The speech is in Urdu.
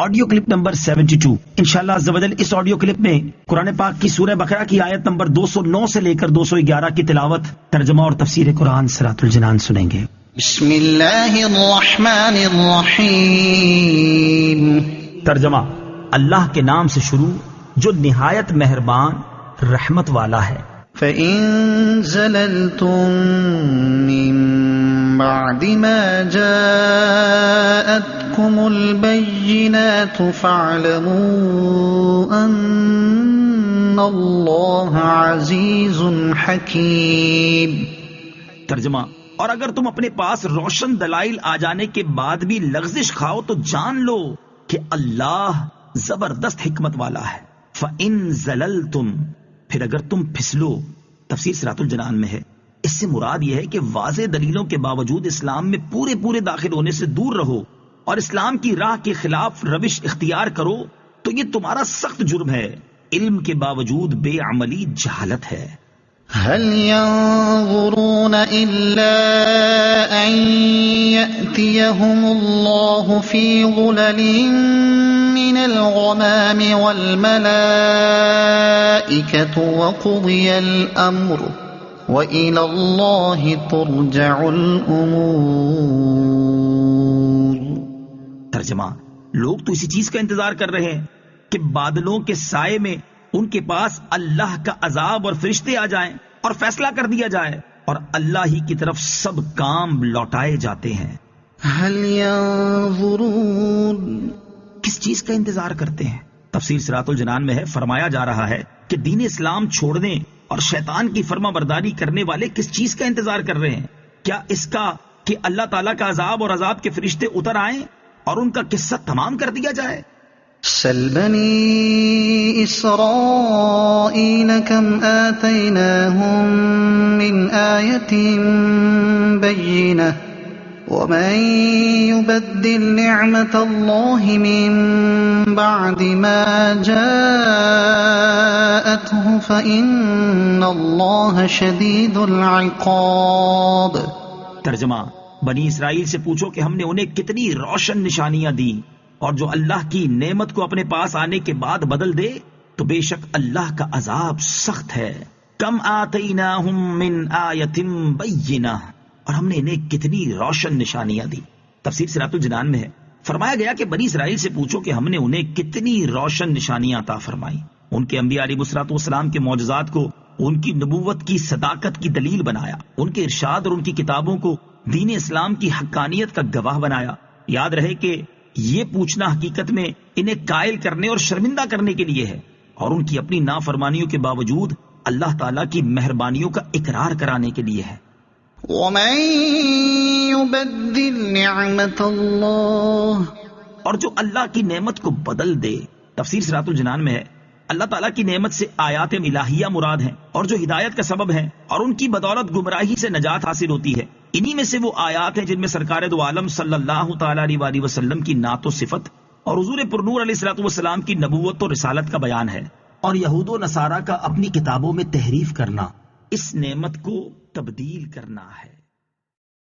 آڈیو کلپ نمبر 72 انشاءاللہ عز و جل اس آڈیو کلپ میں قرآن پاک کی سورہ بقرہ کی آیت نمبر 209 سے لے کر 211 کی تلاوت، ترجمہ اور تفسیر قرآن صراط الجنان سنیں گے۔ بسم اللہ الرحمن الرحیم۔ ترجمہ: اللہ کے نام سے شروع جو نہایت مہربان رحمت والا ہے۔ فَإِن زَلَلْتُم مِّن بَعْدِ مَا جَاءَتْكُمُ الْبَيِّنَاتُ فَاعْلَمُوا أَنَّ اللَّهَ عَزِيزٌ حَكِيمٌ۔ ترجمہ: اور اگر تم اپنے پاس روشن دلائل آ جانے کے بعد بھی لغزش کھاؤ تو جان لو کہ اللہ زبردست حکمت والا ہے۔ فَإِن زَلَلْتُم، پھر اگر تم پھسلو، تفسیر صراط الجنان میں ہے، اس سے مراد یہ ہے کہ واضح دلیلوں کے باوجود اسلام میں پورے داخل ہونے سے دور رہو اور اسلام کی راہ کے خلاف روش اختیار کرو تو یہ تمہارا سخت جرم ہے۔ علم کے باوجود بے عملی جہالت ہے۔ هل ينظرون إلا أن يأتيهم الله في ظلل من الغمام والملائكة وقضي الأمر وإلى الله ترجع الأمور۔ ترجمہ: لوگ تو اسی چیز کا انتظار کر رہے ہیں کہ بادلوں کے سائے میں ان کے پاس اللہ کا عذاب اور فرشتے آ جائیں اور فیصلہ کر دیا جائے، اور اللہ ہی کی طرف سب کام لوٹائے جاتے ہیں۔ هل ينظرون، کس چیز کا انتظار کرتے ہیں؟ تفسیر صراط الجنان میں ہے، فرمایا جا رہا ہے کہ دین اسلام چھوڑنے اور شیطان کی فرما برداری کرنے والے کس چیز کا انتظار کر رہے ہیں؟ کیا اس کا کہ اللہ تعالیٰ کا عذاب اور عذاب کے فرشتے اتر آئیں اور ان کا قصہ تمام کر دیا جائے؟ سل بنی اسرائیل کم آتیناہم من آیت بینہ ومن یبدل نعمت اللہ من بعد ما جاءته فإن اللہ شدید العقاب۔ ترجمہ: بنی اسرائیل سے پوچھو کہ ہم نے انہیں کتنی روشن نشانیاں دی، اور جو اللہ کی نعمت کو اپنے پاس آنے کے بعد بدل دے تو بے شک اللہ کا عذاب سخت ہے۔ کم آتیناہم من آیت بینہ، اور ہم نے انہیں کتنی روشن نشانیاں دی۔ تفسیر صراط الجنان میں ہے، فرمایا گیا کہ بنی اسرائیل سے پوچھو کہ ہم نے انہیں کتنی روشن نشانیاں عطا فرمائیں۔ ان کے انبیاء علیہ الصلوۃ والسلام کے معجزات کو ان کی نبوت کی صداقت کی دلیل بنایا، ان کے ارشاد اور ان کی کتابوں کو دین اسلام کی حقانیت کا گواہ بنایا۔ یاد رہے کہ یہ پوچھنا حقیقت میں انہیں قائل کرنے اور شرمندہ کرنے کے لیے ہے، اور ان کی اپنی نافرمانیوں کے باوجود اللہ تعالیٰ کی مہربانیوں کا اقرار کرانے کے لیے ہے۔ وَمَن يُبَدِّلْ نِعْمَتَ اللَّهِ، اور جو اللہ کی نعمت کو بدل دے، تفسیر صراط الجنان میں ہے، اللہ تعالیٰ کی نعمت سے آیات الہیہ مراد ہیں اور جو ہدایت کا سبب ہیں اور ان کی بدولت گمراہی سے نجات حاصل ہوتی ہے۔ انہی میں سے وہ آیات ہیں جن میں سرکار دو عالم صلی اللہ تعالیٰ علیہ وسلم کی نعت و صفت اور حضور پرنور علیہ الصلوۃ والسلام کی نبوت و رسالت کا بیان ہے، اور یہود و نصارہ کا اپنی کتابوں میں تحریف کرنا، اس نعمت کو تبدیل کرنا ہے۔